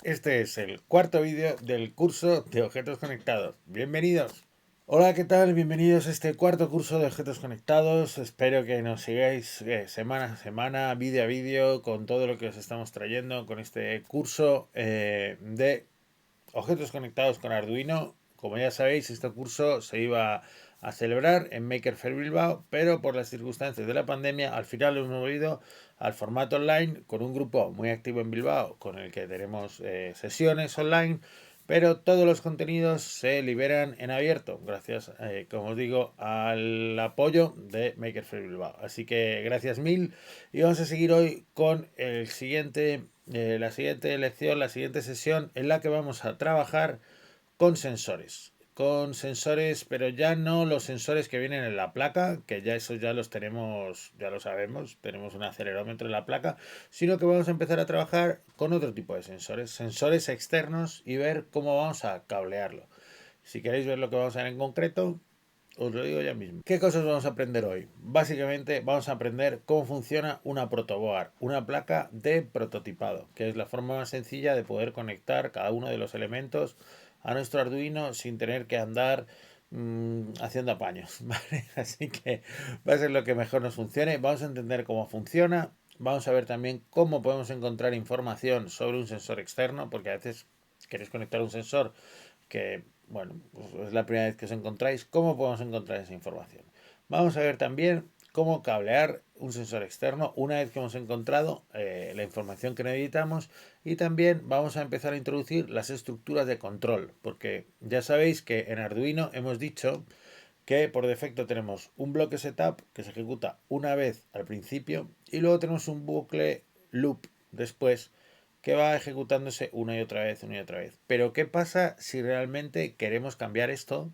Este es el cuarto vídeo del curso de objetos conectados. Bienvenidos. Hola, ¿qué tal? Bienvenidos a este cuarto curso de objetos conectados. Espero que nos sigáis semana a semana, vídeo a vídeo, con todo lo que os estamos trayendo con este curso de objetos conectados con Arduino. Como ya sabéis, este curso se iba a celebrar en Maker Faire Bilbao, pero por las circunstancias de la pandemia, al final lo hemos movido al formato online con un grupo muy activo en Bilbao, con el que tenemos sesiones online, pero todos los contenidos se liberan en abierto, gracias, como os digo, al apoyo de Maker Faire Bilbao. Así que gracias mil y vamos a seguir hoy con la siguiente lección, la siguiente sesión en la que vamos a trabajar con sensores. Con sensores, pero ya no los sensores que vienen en la placa, que ya esos ya los tenemos, ya lo sabemos, tenemos un acelerómetro en la placa, sino que vamos a empezar a trabajar con otro tipo de sensores, sensores externos y ver cómo vamos a cablearlo. Si queréis ver lo que vamos a ver en concreto, os lo digo ya mismo. ¿Qué cosas vamos a aprender hoy? Básicamente vamos a aprender cómo funciona una protoboard, una placa de prototipado, que es la forma más sencilla de poder conectar cada uno de los elementos a nuestro Arduino sin tener que andar haciendo apaños, ¿vale? Así que va a ser lo que mejor nos funcione. Vamos a entender cómo funciona. Vamos a ver también cómo podemos encontrar información sobre un sensor externo, porque a veces queréis conectar un sensor que, bueno, pues es la primera vez que os encontráis. ¿Cómo podemos encontrar esa información? Vamos a ver también cómo cablear un sensor externo una vez que hemos encontrado la información que necesitamos, y también vamos a empezar a introducir las estructuras de control, porque ya sabéis que en Arduino hemos dicho que por defecto tenemos un bloque setup que se ejecuta una vez al principio y luego tenemos un bucle loop después que va ejecutándose una y otra vez, una y otra vez. Pero ¿qué pasa si realmente queremos cambiar esto?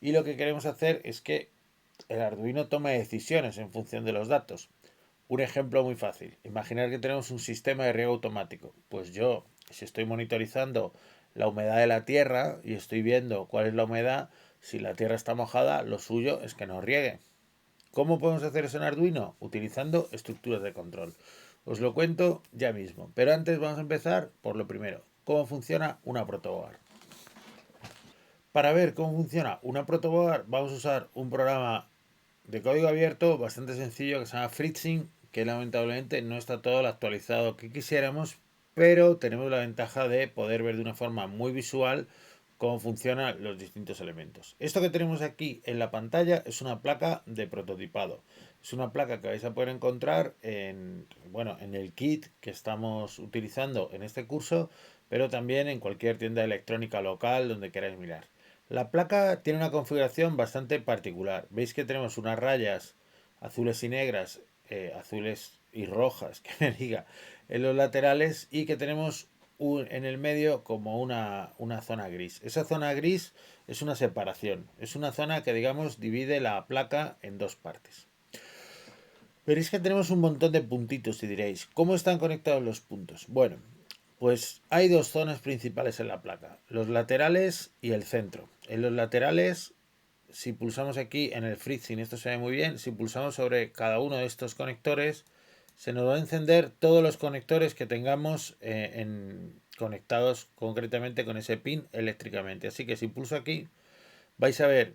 Y lo que queremos hacer es que el Arduino tome decisiones en función de los datos. Un ejemplo muy fácil. Imaginar que tenemos un sistema de riego automático. Pues yo, si estoy monitorizando la humedad de la tierra y estoy viendo cuál es la humedad, si la tierra está mojada, lo suyo es que no riegue. ¿Cómo podemos hacer eso en Arduino? Utilizando estructuras de control. Os lo cuento ya mismo. Pero antes vamos a empezar por lo primero. ¿Cómo funciona una protoboard? Para ver cómo funciona una protoboard vamos a usar un programa de código abierto bastante sencillo que se llama Fritzing, que lamentablemente no está todo lo actualizado que quisiéramos, pero tenemos la ventaja de poder ver de una forma muy visual cómo funcionan los distintos elementos. Esto que tenemos aquí en la pantalla es una placa de prototipado. Es una placa que vais a poder encontrar en el kit que estamos utilizando en este curso, pero también en cualquier tienda electrónica local donde queráis mirar. La placa tiene una configuración bastante particular. Veis que tenemos unas rayas azules y negras, azules y rojas, que me diga, en los laterales, y que tenemos en el medio como una zona gris. Esa zona gris es una separación, es una zona que, digamos, divide la placa en dos partes. Veréis que tenemos un montón de puntitos y diréis, ¿cómo están conectados los puntos? Bueno, pues hay dos zonas principales en la placa, los laterales y el centro. En los laterales, si pulsamos aquí en el FreeSync, esto se ve muy bien, si pulsamos sobre cada uno de estos conectores, se nos va a encender todos los conectores que tengamos conectados concretamente con ese pin eléctricamente. Así que si pulso aquí, vais a ver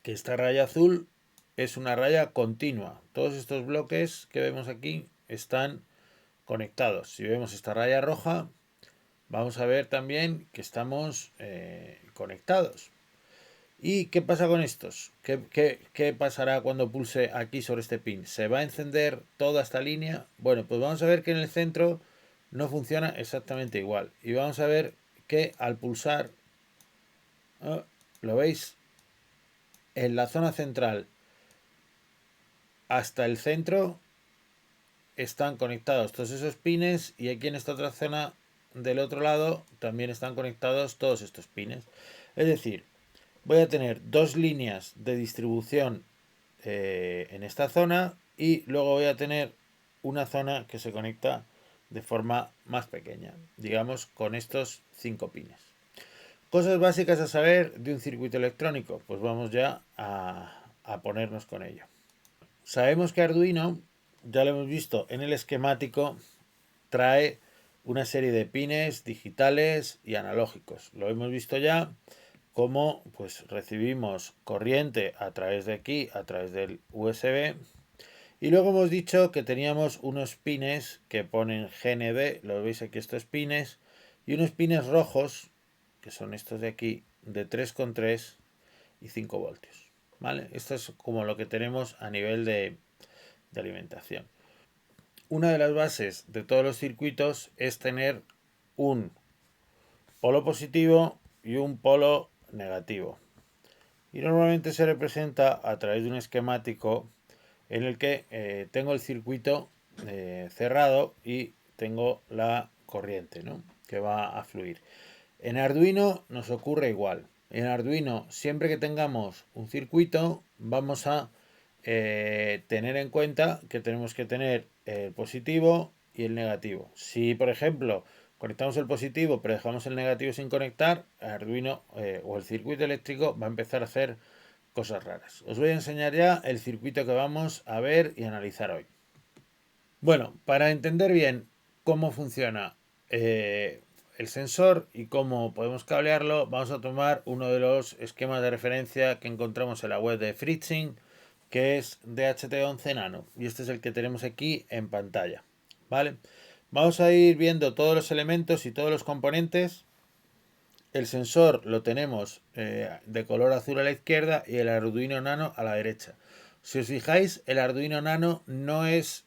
que esta raya azul es una raya continua. Todos estos bloques que vemos aquí están conectados. Si vemos esta raya roja, vamos a ver también que estamos conectados. ¿Y qué pasa con estos? ¿Qué pasará cuando pulse aquí sobre este pin? ¿Se va a encender toda esta línea? Bueno, pues vamos a ver que en el centro no funciona exactamente igual. Y vamos a ver que al pulsar, ¿lo veis? En la zona central hasta el centro están conectados todos esos pines, y aquí en esta otra zona del otro lado también están conectados todos estos pines. Es decir, voy a tener dos líneas de distribución en esta zona, y luego voy a tener una zona que se conecta de forma más pequeña, digamos con estos 5 pines. Cosas básicas a saber de un circuito electrónico, pues vamos ya a ponernos con ello. Sabemos que Arduino, ya lo hemos visto en el esquemático, trae una serie de pines digitales y analógicos. Lo hemos visto ya cómo pues recibimos corriente a través de aquí, a través del USB. Y luego hemos dicho que teníamos unos pines que ponen GND, lo veis aquí estos pines, y unos pines rojos, que son estos de aquí, de 3,3 y 5 voltios. ¿Vale? Esto es como lo que tenemos a nivel de alimentación. Una de las bases de todos los circuitos es tener un polo positivo y un polo negativo. Y normalmente se representa a través de un esquemático en el que tengo el circuito cerrado y tengo la corriente, ¿no?, que va a fluir. En Arduino nos ocurre igual. En Arduino, siempre que tengamos un circuito, vamos a tener en cuenta que tenemos que tener el positivo y el negativo. Si, por ejemplo, conectamos el positivo pero dejamos el negativo sin conectar, Arduino o el circuito eléctrico va a empezar a hacer cosas raras. Os voy a enseñar ya el circuito que vamos a ver y analizar hoy. Bueno, para entender bien cómo funciona el sensor y cómo podemos cablearlo, vamos a tomar uno de los esquemas de referencia que encontramos en la web de Fritzing, que es DHT11 Nano, y este es el que tenemos aquí en pantalla, ¿vale? Vamos a ir viendo todos los elementos y todos los componentes. El sensor lo tenemos de color azul a la izquierda y el Arduino Nano a la derecha. Si os fijáis, el Arduino Nano no es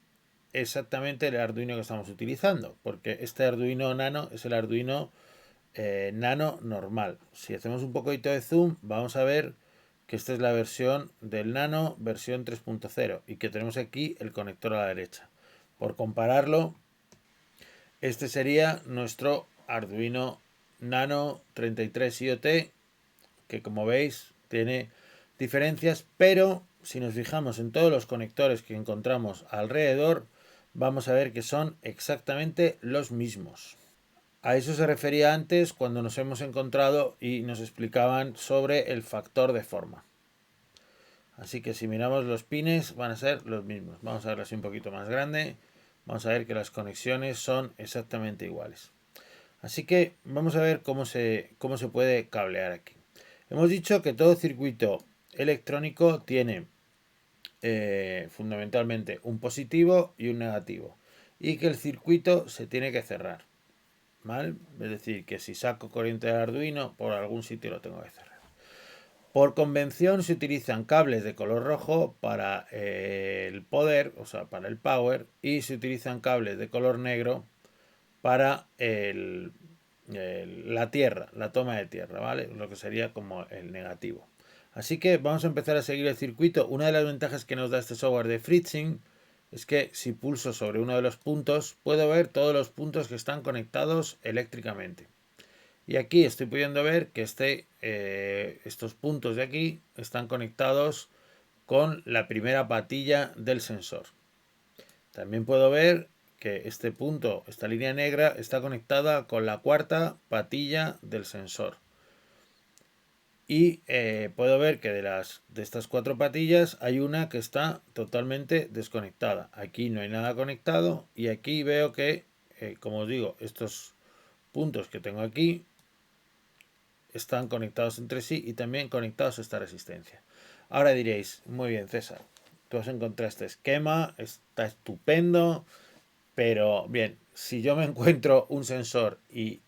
exactamente el Arduino que estamos utilizando, porque este Arduino Nano es el Arduino Nano normal. Si hacemos un poquito de zoom, vamos a ver que esta es la versión del Nano, versión 3.0, y que tenemos aquí el conector a la derecha. Por compararlo, este sería nuestro Arduino Nano 33 IoT, que como veis tiene diferencias, pero si nos fijamos en todos los conectores que encontramos alrededor, vamos a ver que son exactamente los mismos. A eso se refería antes cuando nos hemos encontrado y nos explicaban sobre el factor de forma. Así que si miramos los pines van a ser los mismos. Vamos a verlo así un poquito más grande. Vamos a ver que las conexiones son exactamente iguales. Así que vamos a ver cómo se puede cablear aquí. Hemos dicho que todo circuito electrónico tiene fundamentalmente un positivo y un negativo. Y que el circuito se tiene que cerrar, ¿vale? Es decir, que si saco corriente del Arduino, por algún sitio lo tengo que cerrar. Por convención se utilizan cables de color rojo para el poder, o sea, para el power, y se utilizan cables de color negro para la tierra, la toma de tierra, ¿vale? Lo que sería como el negativo. Así que vamos a empezar a seguir el circuito. Una de las ventajas que nos da este software de Fritzing es que si pulso sobre uno de los puntos, puedo ver todos los puntos que están conectados eléctricamente. Y aquí estoy pudiendo ver que estos puntos de aquí están conectados con la primera patilla del sensor. También puedo ver que este punto, esta línea negra, está conectada con la cuarta patilla del sensor. Y puedo ver que de estas 4 patillas hay una que está totalmente desconectada. Aquí no hay nada conectado y aquí veo que, como os digo, estos puntos que tengo aquí están conectados entre sí y también conectados a esta resistencia. Ahora diréis, muy bien César, tú has encontrado este esquema, está estupendo, pero bien, si yo me encuentro un sensor y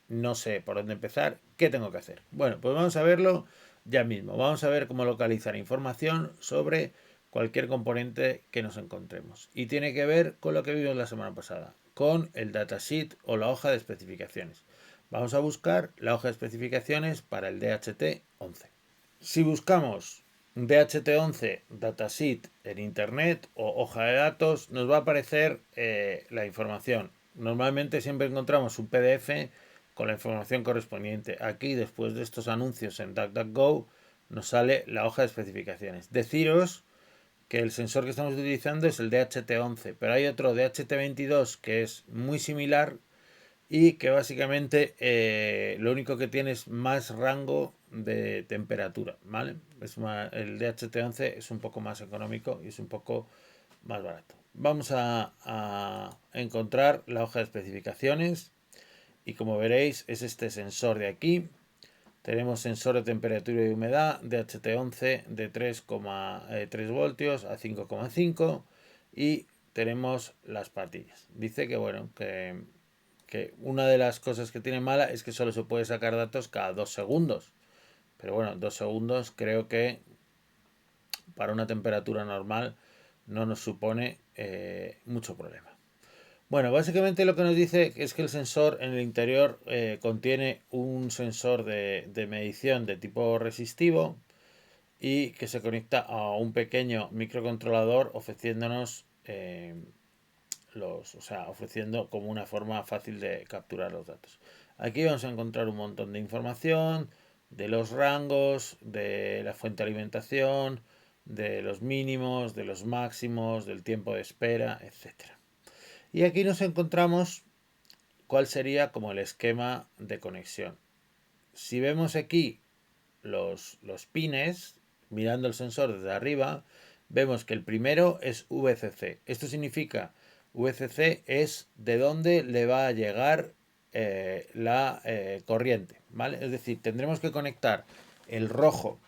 no sé por dónde empezar, ¿qué tengo que hacer? Bueno, pues vamos a verlo ya mismo. Vamos a ver cómo localizar información sobre cualquier componente que nos encontremos. Y tiene que ver con lo que vimos la semana pasada, con el datasheet o la hoja de especificaciones. Vamos a buscar la hoja de especificaciones para el DHT11. Si buscamos DHT11 datasheet en internet o hoja de datos, nos va a aparecer la información. Normalmente siempre encontramos un PDF con la información correspondiente. Aquí, después de estos anuncios en DuckDuckGo, nos sale la hoja de especificaciones. Deciros que el sensor que estamos utilizando es el DHT11, pero hay otro DHT22 que es muy similar y que básicamente lo único que tiene es más rango de temperatura, ¿vale? El DHT11 es un poco más económico y es un poco más barato. vamos a encontrar la hoja de especificaciones y como veréis es este sensor de aquí. Tenemos sensor de temperatura y humedad de DHT11 de 3,3 voltios a 5,5 y tenemos las patillas. Dice que bueno, que una de las cosas que tiene mala es que solo se puede sacar datos cada 2 segundos. Pero bueno, 2 segundos creo que para una temperatura normal no nos supone mucho problema. Bueno, básicamente lo que nos dice es que el sensor en el interior contiene un sensor de medición de tipo resistivo y que se conecta a un pequeño microcontrolador ofreciéndonos ofreciendo como una forma fácil de capturar los datos. Aquí vamos a encontrar un montón de información de los rangos, de la fuente de alimentación, de los mínimos, de los máximos, del tiempo de espera, etcétera. Y aquí nos encontramos cuál sería como el esquema de conexión. Si vemos aquí los pines, mirando el sensor desde arriba, vemos que el primero es VCC. Esto significa, VCC es de dónde le va a llegar la corriente, ¿vale? Es decir, tendremos que conectar el rojo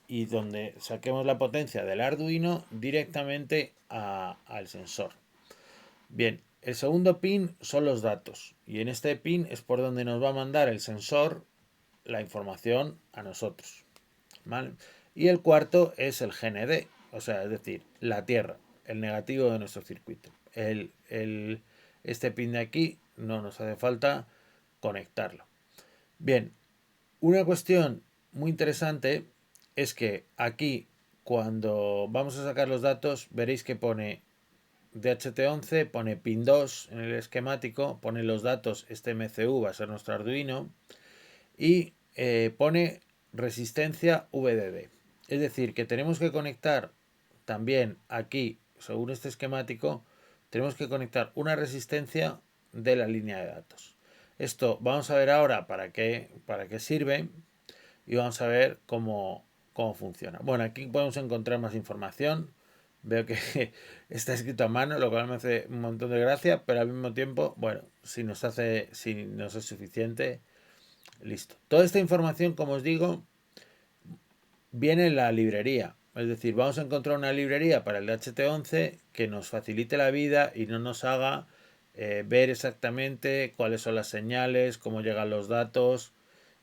y donde saquemos la potencia del Arduino directamente al sensor. Bien, el segundo pin son los datos y en este pin es por donde nos va a mandar el sensor la información a nosotros, ¿vale? Y el cuarto es el GND, o sea, es decir, la tierra, el negativo de nuestro circuito. Este pin de aquí no nos hace falta conectarlo. Bien, una cuestión muy interesante es que aquí cuando vamos a sacar los datos veréis que pone DHT11, pone pin 2 en el esquemático, pone los datos, este MCU va a ser nuestro Arduino y pone resistencia VDD. Es decir, que tenemos que conectar también aquí, según este esquemático, tenemos que conectar una resistencia de la línea de datos. Esto vamos a ver ahora para qué sirve y vamos a ver cómo funciona. Bueno, aquí podemos encontrar más información. Veo que está escrito a mano, lo cual me hace un montón de gracia, pero al mismo tiempo, bueno, si nos es suficiente, listo. Toda esta información, como os digo, viene en la librería. Es decir, vamos a encontrar una librería para el DHT11 que nos facilite la vida y no nos haga ver exactamente cuáles son las señales, cómo llegan los datos,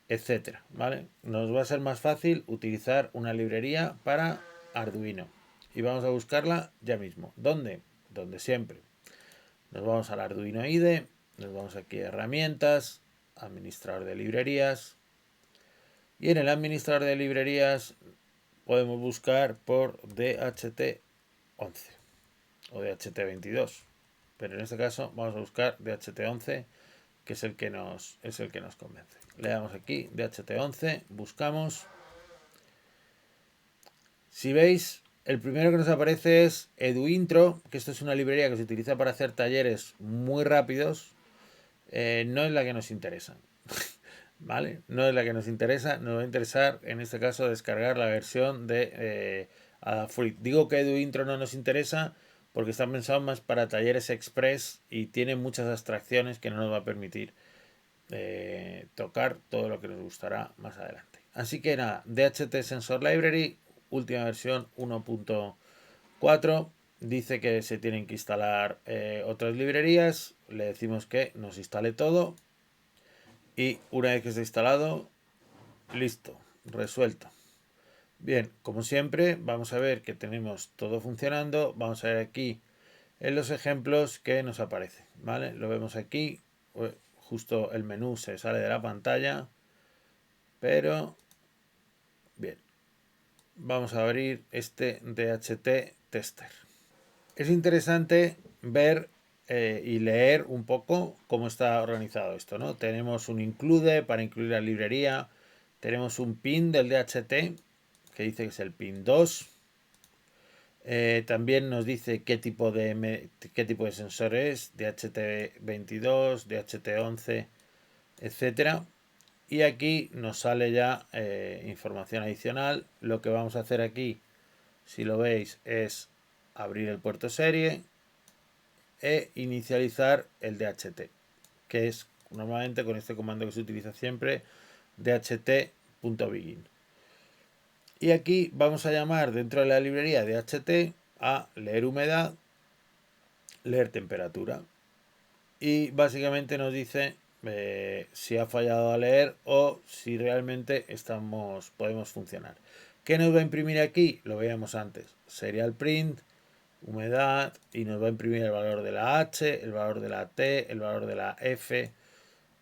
etcétera, ¿vale? Nos va a ser más fácil utilizar una librería para Arduino. Y vamos a buscarla ya mismo. ¿Dónde? Donde siempre. Nos vamos al Arduino IDE, nos vamos aquí a herramientas, administrador de librerías. Y en el administrador de librerías podemos buscar por DHT11 o DHT22. Pero en este caso vamos a buscar DHT11, que es el que nos convence. Le damos aquí DHT11, buscamos. Si veis, el primero que nos aparece es EduIntro, que esto es una librería que se utiliza para hacer talleres muy rápidos. No es la que nos interesa. ¿Vale? No es la que nos interesa. Nos va a interesar, en este caso, descargar la versión de Adafruit. Digo que EduIntro no nos interesa porque está pensado más para talleres express y tiene muchas abstracciones que no nos va a permitir tocar todo lo que nos gustará más adelante. Así que nada, DHT Sensor Library, última versión 1.4, dice que se tienen que instalar otras librerías, le decimos que nos instale todo y una vez que esté instalado, listo, resuelto. Bien, como siempre, vamos a ver que tenemos todo funcionando, vamos a ver aquí en los ejemplos que nos aparece, ¿vale? Lo vemos aquí, justo el menú se sale de la pantalla, pero bien, vamos a abrir este DHT Tester. Es interesante ver y leer un poco cómo está organizado esto, ¿no? Tenemos un include para incluir la librería, tenemos un pin del DHT que dice que es el pin 2. También nos dice qué tipo de sensor es, DHT22, DHT11, etcétera. Y aquí nos sale ya información adicional. Lo que vamos a hacer aquí, si lo veis, es abrir el puerto serie. e inicializar el DHT, que es normalmente con este comando que se utiliza siempre, dht.begin. Y aquí vamos a llamar dentro de la librería DHT a leer humedad, leer temperatura. Y básicamente nos dice si ha fallado a leer o si realmente podemos funcionar. ¿Qué nos va a imprimir aquí? Lo veíamos antes. Serial print, humedad, y nos va a imprimir el valor de la H, el valor de la T, el valor de la F.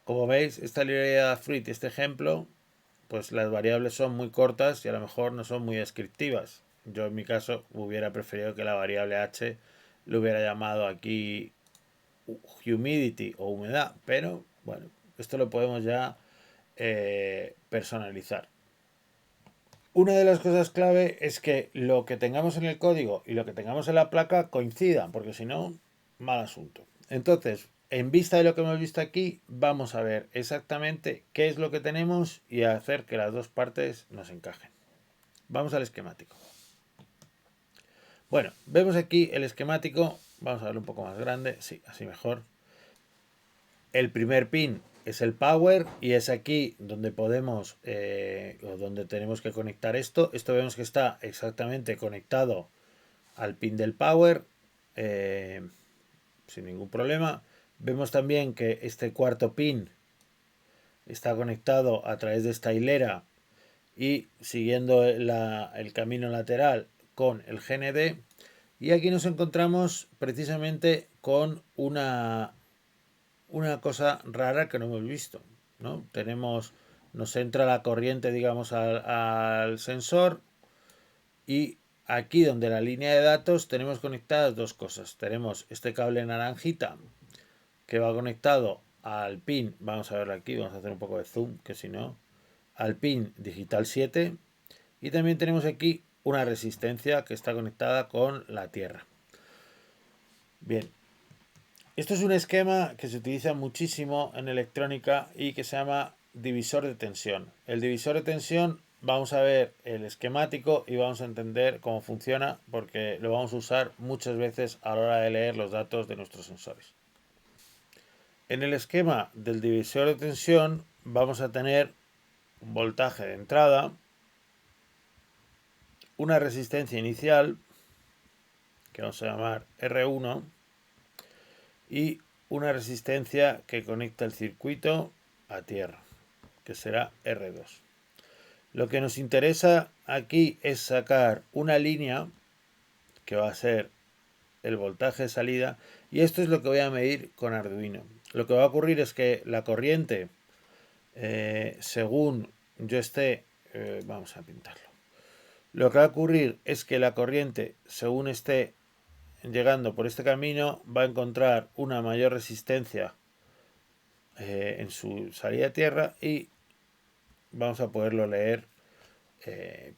Como veis, esta librería de Fruit, este ejemplo, pues las variables son muy cortas y a lo mejor no son muy descriptivas. Yo en mi caso hubiera preferido que la variable H lo hubiera llamado aquí humidity o humedad, pero bueno, esto lo podemos ya personalizar. Una de las cosas clave es que lo que tengamos en el código y lo que tengamos en la placa coincidan, porque si no, mal asunto. Entonces, en vista de lo que hemos visto aquí, vamos a ver exactamente qué es lo que tenemos y a hacer que las dos partes nos encajen. Vamos al esquemático. Bueno, vemos aquí el esquemático. Vamos a verlo un poco más grande. Sí, así mejor. El primer pin es el power y es aquí donde podemos o donde tenemos que conectar esto. Esto vemos que está exactamente conectado al pin del power sin ningún problema. Vemos también que este cuarto pin está conectado a través de esta hilera y siguiendo el camino lateral con el GND. Y aquí nos encontramos precisamente con una cosa rara que no hemos visto, ¿no? Nos entra la corriente, digamos, al sensor y aquí donde la línea de datos tenemos conectadas dos cosas. Tenemos este cable naranjita que va conectado al pin, vamos a verlo aquí, vamos a hacer un poco de zoom, que si no, al pin digital 7 y también tenemos aquí una resistencia que está conectada con la tierra. Bien, esto es un esquema que se utiliza muchísimo en electrónica y que se llama divisor de tensión. El divisor de tensión, vamos a ver el esquemático y vamos a entender cómo funciona porque lo vamos a usar muchas veces a la hora de leer los datos de nuestros sensores. En el esquema del divisor de tensión vamos a tener un voltaje de entrada, una resistencia inicial que vamos a llamar R1 y una resistencia que conecta el circuito a tierra, que será R2. Lo que nos interesa aquí es sacar una línea que va a ser el voltaje de salida y esto es lo que voy a medir con Arduino. Lo que va a ocurrir es que la corriente, según yo esté, vamos a pintarlo. Lo que va a ocurrir es que la corriente, según esté llegando por este camino, va a encontrar una mayor resistencia en su salida a tierra y vamos a poderlo leer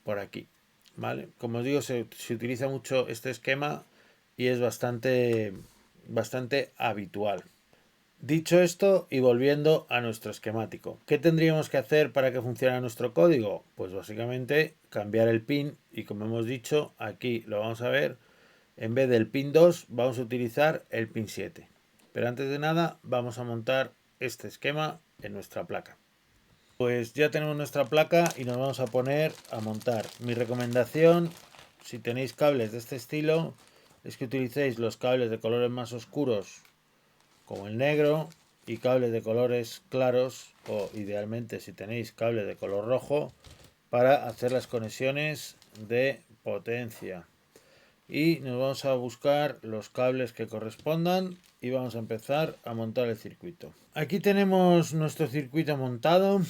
por aquí, ¿vale? Como os digo, se utiliza mucho este esquema y es bastante habitual. Dicho esto y volviendo a nuestro esquemático, ¿qué tendríamos que hacer para que funcione nuestro código? Pues básicamente cambiar el pin y como hemos dicho, aquí lo vamos a ver, en vez del pin 2 vamos a utilizar el pin 7. Pero antes de nada vamos a montar este esquema en nuestra placa. Pues ya tenemos nuestra placa y nos vamos a poner a montar. Mi recomendación, si tenéis cables de este estilo, es que utilicéis los cables de colores más oscuros como el negro y cables de colores claros o idealmente si tenéis cables de color rojo para hacer las conexiones de potencia. Y nos vamos a buscar los cables que correspondan y vamos a empezar a montar el circuito. Aquí tenemos nuestro circuito montado.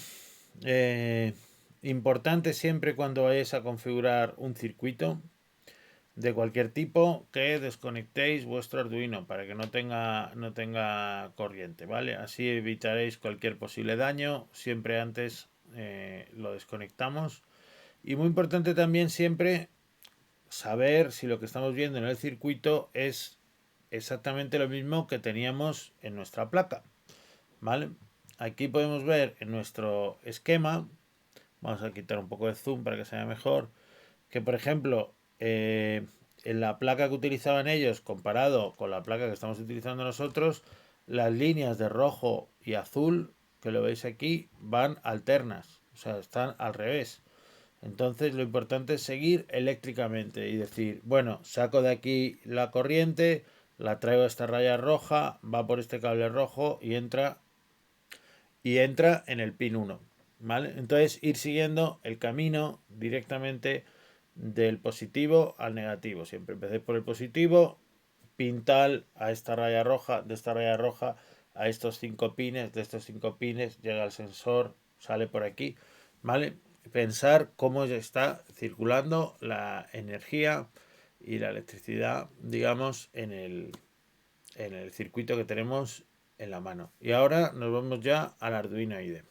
Importante siempre cuando vayáis a configurar un circuito de cualquier tipo que desconectéis vuestro Arduino para que no tenga corriente, ¿vale? Así evitaréis cualquier posible daño. Siempre antes lo desconectamos. Y muy importante también siempre saber si lo que estamos viendo en el circuito es exactamente lo mismo que teníamos en nuestra placa, ¿vale? Aquí podemos ver en nuestro esquema, vamos a quitar un poco de zoom para que se vea mejor, que por ejemplo en la placa que utilizaban ellos comparado con la placa que estamos utilizando nosotros, las líneas de rojo y azul, que lo veis aquí, van alternas, o sea, están al revés. Entonces lo importante es seguir eléctricamente y decir, bueno, saco de aquí la corriente, la traigo a esta raya roja, va por este cable rojo y entra en el pin 1, ¿vale? Entonces ir siguiendo el camino directamente del positivo al negativo. Siempre empecé por el positivo, pin tal a esta raya roja, de esta raya roja a estos 5 pines, de estos 5 pines llega el sensor, sale por aquí, ¿vale? Pensar cómo está circulando la energía y la electricidad, digamos, en el circuito que tenemos en la mano. Y ahora nos vamos ya al Arduino IDE.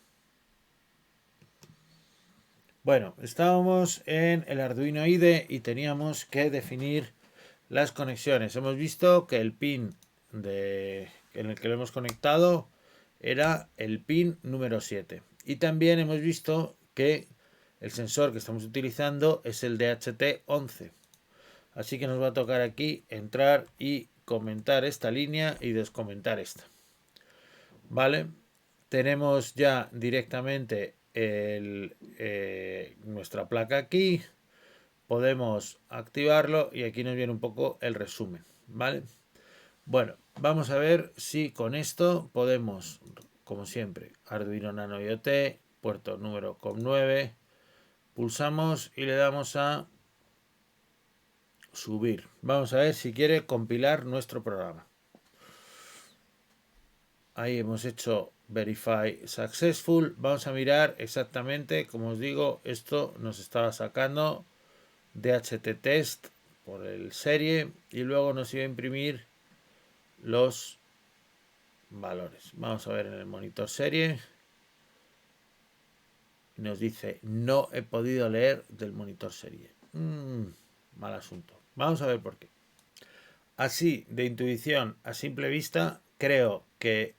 Bueno, estábamos en el Arduino IDE y teníamos que definir las conexiones. Hemos visto que el pin en el que lo hemos conectado era el pin número 7. Y también hemos visto que el sensor que estamos utilizando es el DHT11. Así que nos va a tocar aquí entrar y comentar esta línea y descomentar esta. ¿Vale? Tenemos ya directamente nuestra placa aquí. Podemos activarlo y aquí nos viene un poco el resumen. ¿Vale? Bueno, vamos a ver si con esto podemos, como siempre, Arduino Nano IoT, puerto número COM9, pulsamos y le damos a subir. Vamos a ver si quiere compilar nuestro programa. Ahí hemos hecho Verify Successful. Vamos a mirar exactamente, como os digo, esto nos estaba sacando DHT test por el serie y luego nos iba a imprimir los valores. Vamos a ver en el monitor serie. Nos dice, no he podido leer del monitor serie. Mal asunto. Vamos a ver por qué. Así, de intuición, a simple vista, creo que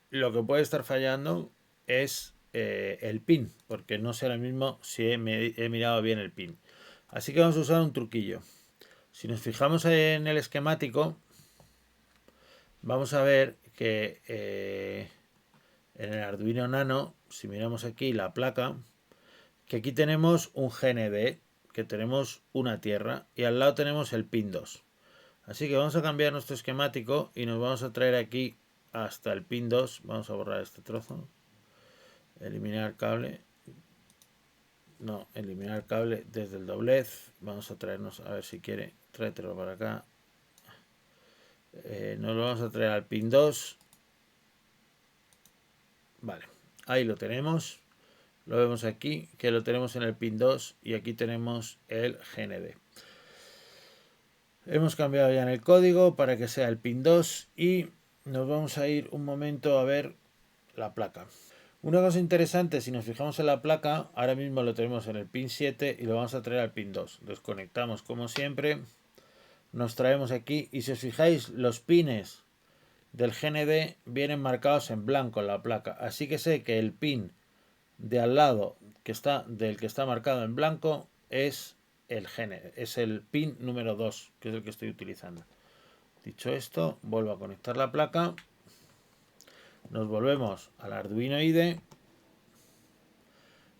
lo que puede estar fallando es el pin, porque no sé ahora mismo si he mirado bien el pin. Así que vamos a usar un truquillo. Si nos fijamos en el esquemático, vamos a ver que en el Arduino Nano, si miramos aquí la placa, que aquí tenemos un GND, que tenemos una tierra, y al lado tenemos el pin 2. Así que vamos a cambiar nuestro esquemático y nos vamos a traer aquí hasta el pin 2. Vamos a borrar este trozo. Eliminar cable. No, eliminar cable desde el doblez. Vamos a traernos, a ver si quiere, tráetelo para acá. Nos lo vamos a traer al pin 2. Vale, ahí lo tenemos. Lo vemos aquí, que lo tenemos en el pin 2 y aquí tenemos el GND. Hemos cambiado ya en el código para que sea el pin 2 y nos vamos a ir un momento a ver la placa. Una cosa interesante, si nos fijamos en la placa, ahora mismo lo tenemos en el pin 7 y lo vamos a traer al pin 2. Desconectamos como siempre, nos traemos aquí y si os fijáis los pines del GND vienen marcados en blanco en la placa. Así que sé que el pin de al lado del que está marcado en blanco es el GND, es el pin número 2, que es el que estoy utilizando. Dicho esto, vuelvo a conectar la placa. Nos volvemos al Arduino IDE.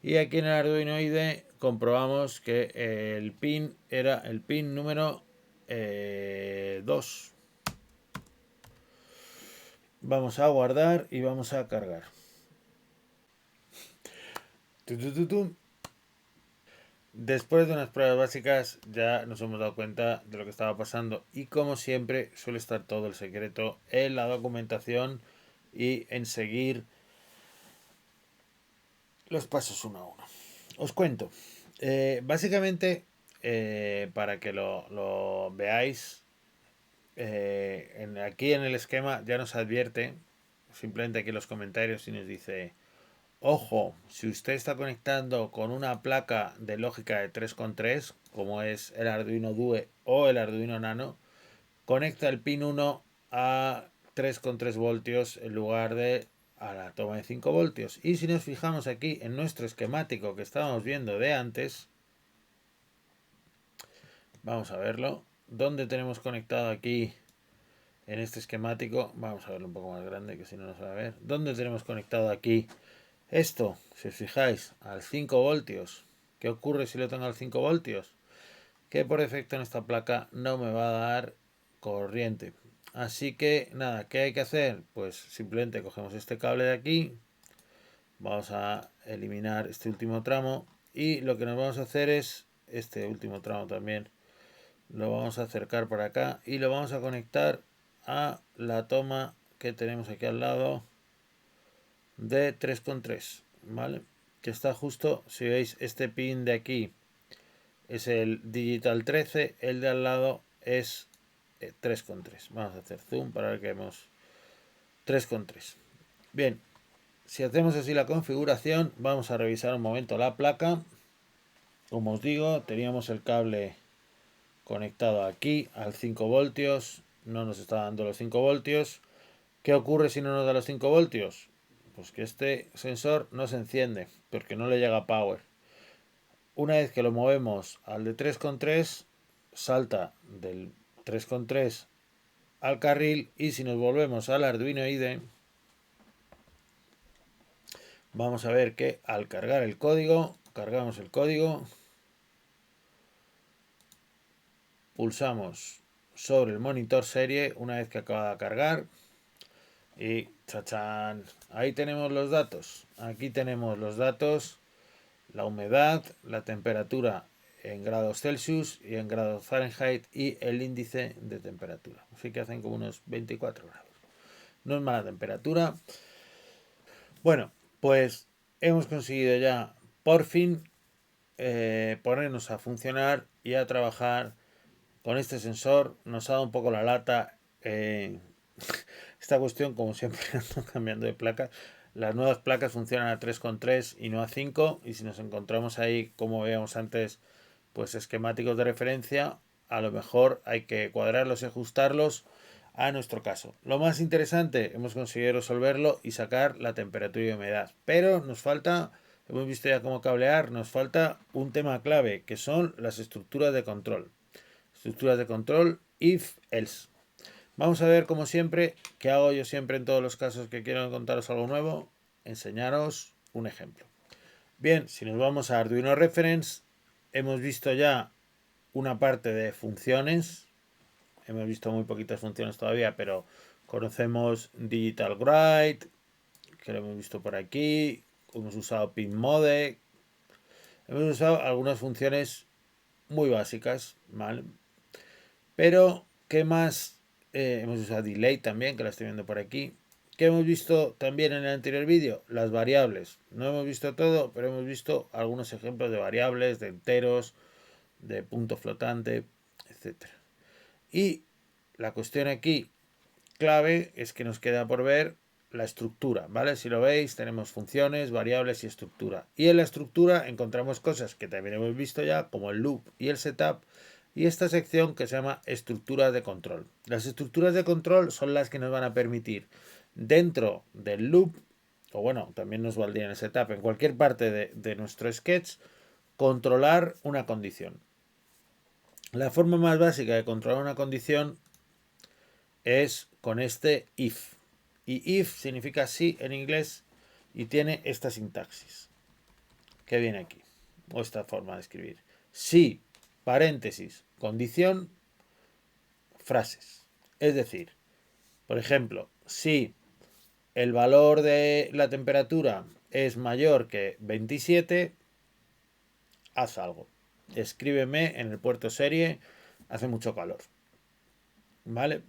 Y aquí en el Arduino IDE comprobamos que el pin era el pin número 2. Vamos a guardar y vamos a cargar. Después de unas pruebas básicas ya nos hemos dado cuenta de lo que estaba pasando y como siempre suele estar todo el secreto en la documentación y en seguir los pasos uno a uno. Os cuento. Básicamente, para que lo veáis, aquí en el esquema ya nos advierte, simplemente aquí en los comentarios, y nos dice, ojo, si usted está conectando con una placa de lógica de 3,3, como es el Arduino Due o el Arduino Nano, conecta el pin 1 a 3,3 voltios en lugar de a la toma de 5 voltios. Y si nos fijamos aquí en nuestro esquemático que estábamos viendo de antes, Vamos a verlo. ¿Dónde tenemos conectado aquí en este esquemático? Vamos a verlo un poco más grande, que si no, no se va a ver. ¿Dónde tenemos conectado aquí esto? Si os fijáis, al 5 voltios. ¿Qué ocurre si lo tengo al 5 voltios? Que por defecto en esta placa no me va a dar corriente. Así que nada, ¿qué hay que hacer? Pues simplemente cogemos este cable de aquí, vamos a eliminar este último tramo y lo que nos vamos a hacer es este último tramo también lo vamos a acercar para acá y lo vamos a conectar a la toma que tenemos aquí al lado de 3,3, ¿vale? Que está justo, si veis este pin de aquí es el digital 13, el de al lado es 3,3. Vamos a hacer zoom para ver que vemos 3,3. Bien, si hacemos así la configuración, vamos a revisar un momento la placa. Como os digo, teníamos el cable conectado aquí al 5 voltios, no nos está dando los 5 voltios. ¿Qué ocurre si no nos da los 5 voltios? Pues que este sensor no se enciende porque no le llega power. Una vez que lo movemos al de 3,3, salta del 3,3 al carril y si nos volvemos al Arduino IDE, vamos a ver que al cargar el código, cargamos el código, pulsamos sobre el monitor serie una vez que acaba de cargar y ¡chachán! Ahí tenemos los datos. Aquí tenemos los datos, la humedad, la temperatura en grados Celsius y en grados Fahrenheit y el índice de temperatura. Así que hacen como unos 24 grados. No es mala temperatura. Bueno, pues hemos conseguido ya por fin ponernos a funcionar y a trabajar con este sensor. Nos ha dado un poco la lata esta cuestión, como siempre ando cambiando de placas. Las nuevas placas funcionan a 3,3 y no a 5 y si nos encontramos ahí, como veíamos antes, pues esquemáticos de referencia, a lo mejor hay que cuadrarlos y ajustarlos a nuestro caso. Lo más interesante, hemos conseguido resolverlo y sacar la temperatura y humedad, pero nos falta, hemos visto ya cómo cablear, nos falta un tema clave que son las estructuras de control. Estructuras de control if else. Vamos a ver, como siempre, que hago yo siempre en todos los casos que quiero contaros algo nuevo, enseñaros un ejemplo. Bien, si nos vamos a Arduino Reference, hemos visto ya una parte de funciones. Hemos visto muy poquitas funciones todavía, pero conocemos Digital Write, que lo hemos visto por aquí. Hemos usado PinMode. Hemos usado algunas funciones muy básicas, ¿vale? Pero, ¿qué más? Hemos usado Delay también, que la estoy viendo por aquí. ¿Qué hemos visto también en el anterior vídeo? Las variables. No hemos visto todo, pero hemos visto algunos ejemplos de variables, de enteros, de punto flotante, etcétera. Y la cuestión aquí clave es que nos queda por ver la estructura, ¿vale? Si lo veis, tenemos funciones, variables y estructura. Y en la estructura encontramos cosas que también hemos visto ya, como el loop y el setup, y esta sección que se llama estructuras de control. Las estructuras de control son las que nos van a permitir dentro del loop, o bueno, también nos valdría en el setup, en cualquier parte de nuestro sketch, controlar una condición. La forma más básica de controlar una condición es con este if. Y if significa sí en inglés y tiene esta sintaxis que viene aquí, o esta forma de escribir. Si, paréntesis, condición, frases. Es decir, por ejemplo, si el valor de la temperatura es mayor que 27, haz algo. Escríbeme en el puerto serie, hace mucho calor. ¿Vale?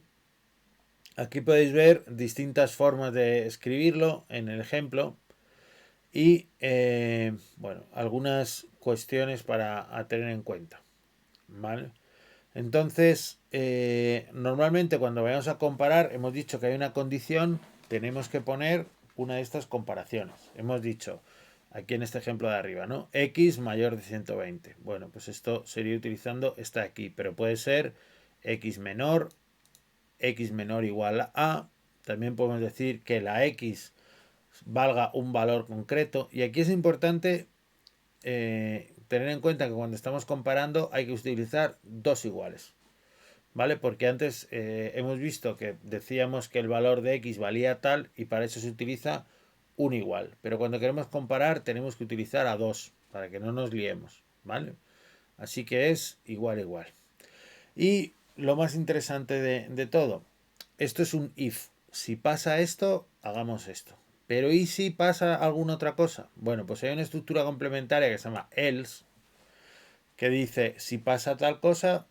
Aquí podéis ver distintas formas de escribirlo en el ejemplo y bueno, algunas cuestiones para tener en cuenta. ¿Vale? Entonces, normalmente cuando vayamos a comparar, hemos dicho que hay una condición, tenemos que poner una de estas comparaciones. Hemos dicho, aquí en este ejemplo de arriba, ¿no? X mayor de 120. Bueno, pues esto sería utilizando esta aquí, pero puede ser X menor igual a. También podemos decir que la X valga un valor concreto. Y aquí es importante tener en cuenta que cuando estamos comparando hay que utilizar dos iguales, ¿vale? Porque antes hemos visto que decíamos que el valor de x valía tal y para eso se utiliza un igual. Pero cuando queremos comparar tenemos que utilizar a dos para que no nos liemos, ¿vale? Así que es igual, igual. Y lo más interesante de todo, esto es un if. Si pasa esto, hagamos esto. Pero ¿y si pasa alguna otra cosa? Bueno, pues hay una estructura complementaria que se llama else, que dice, si pasa tal cosa,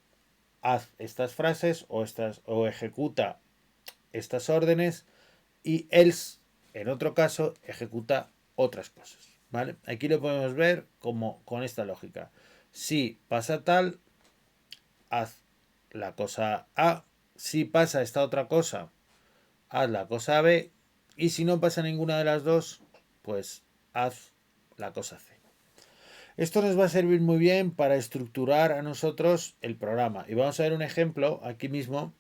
haz estas frases o ejecuta estas órdenes, y else, en otro caso, ejecuta otras cosas. ¿Vale? Aquí lo podemos ver como con esta lógica. Si pasa tal, haz la cosa A. Si pasa esta otra cosa, haz la cosa B. Y si no pasa ninguna de las dos, pues haz la cosa C. Esto nos va a servir muy bien para estructurar a nosotros el programa. Y vamos a ver un ejemplo aquí mismo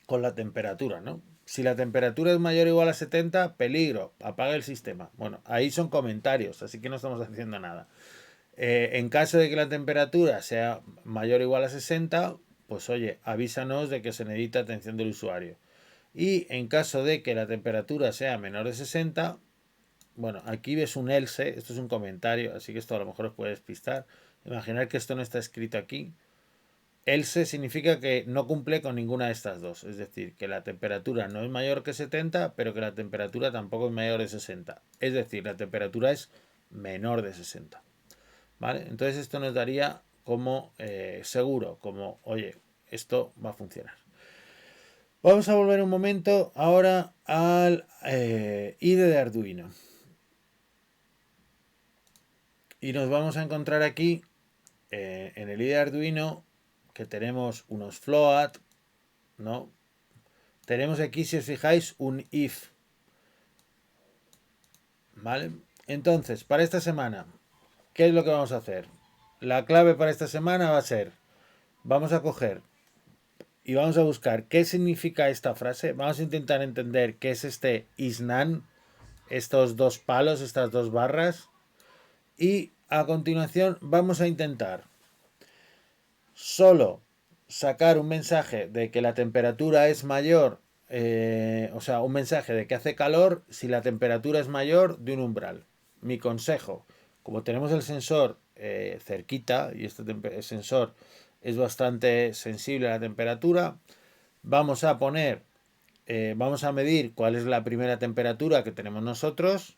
con la temperatura, ¿no? Si la temperatura es mayor o igual a 70, peligro, apaga el sistema. Bueno, ahí son comentarios, así que no estamos haciendo nada. En caso de que la temperatura sea mayor o igual a 60, pues oye, avísanos de que se necesita atención del usuario. Y en caso de que la temperatura sea menor de 60, bueno, aquí ves un else, esto es un comentario, así que esto a lo mejor os puede despistar. Imaginar que esto no está escrito aquí. Else significa que no cumple con ninguna de estas dos, es decir, que la temperatura no es mayor que 70, pero que la temperatura tampoco es mayor de 60. Es decir, la temperatura es menor de 60. ¿Vale? Entonces esto nos daría como seguro, como, oye, esto va a funcionar. Vamos a volver un momento ahora al IDE de Arduino. Y nos vamos a encontrar aquí en el IDE de Arduino que tenemos unos float, ¿no? Tenemos aquí, si os fijáis, un if. ¿Vale? Entonces, para esta semana, ¿qué es lo que vamos a hacer? La clave para esta semana va a ser, vamos a coger y vamos a buscar qué significa esta frase. Vamos a intentar entender qué es este isnan, estos dos palos, estas dos barras. Y a continuación vamos a intentar solo sacar un mensaje de que la temperatura es mayor, o sea, un mensaje de que hace calor si la temperatura es mayor de un umbral. Mi consejo, como tenemos el sensor cerquita y el sensor es bastante sensible a la temperatura, vamos a poner, vamos a medir cuál es la primera temperatura que tenemos nosotros,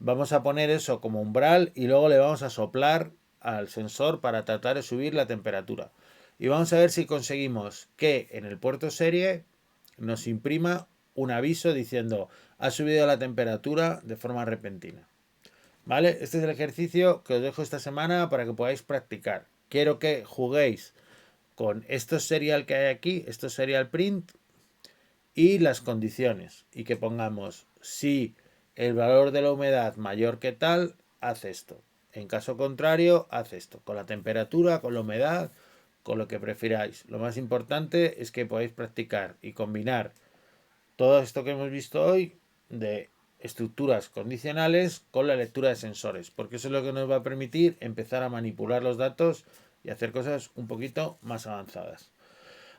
vamos a poner eso como umbral y luego le vamos a soplar al sensor para tratar de subir la temperatura. Y vamos a ver si conseguimos que en el puerto serie nos imprima un aviso diciendo ha subido la temperatura de forma repentina. ¿Vale? Este es el ejercicio que os dejo esta semana para que podáis practicar. Quiero que juguéis con estos serial que hay aquí, estos serial print y las condiciones. Y que pongamos si el valor de la humedad mayor que tal, haz esto. En caso contrario, haz esto. Con la temperatura, con la humedad, con lo que prefiráis. Lo más importante es que podáis practicar y combinar todo esto que hemos visto hoy de estructuras condicionales con la lectura de sensores, porque eso es lo que nos va a permitir empezar a manipular los datos y hacer cosas un poquito más avanzadas.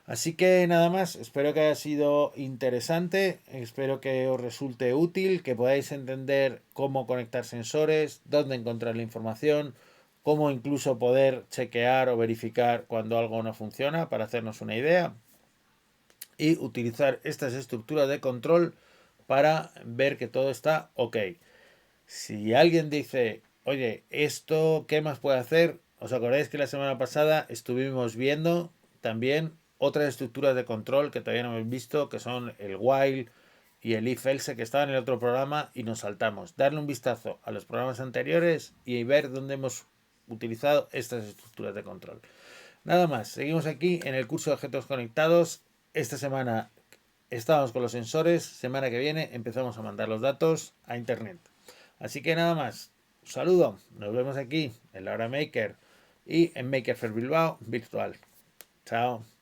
Así que nada más, espero que haya sido interesante, espero que os resulte útil, que podáis entender cómo conectar sensores, dónde encontrar la información, cómo incluso poder chequear o verificar cuando algo no funciona para hacernos una idea y utilizar estas estructuras de control para ver que todo está ok. Si alguien dice, oye, ¿esto qué más puede hacer? ¿Os acordáis que la semana pasada estuvimos viendo también otras estructuras de control que todavía no hemos visto, que son el while y el if else que estaban en el otro programa y nos saltamos? Darle un vistazo a los programas anteriores y ver dónde hemos utilizado estas estructuras de control. Nada más, seguimos aquí en el curso de objetos conectados. Esta semana estábamos con los sensores, semana que viene empezamos a mandar los datos a internet. Así que nada más, un saludo, nos vemos aquí en la hora Maker y en Maker Fair Bilbao virtual. Chao.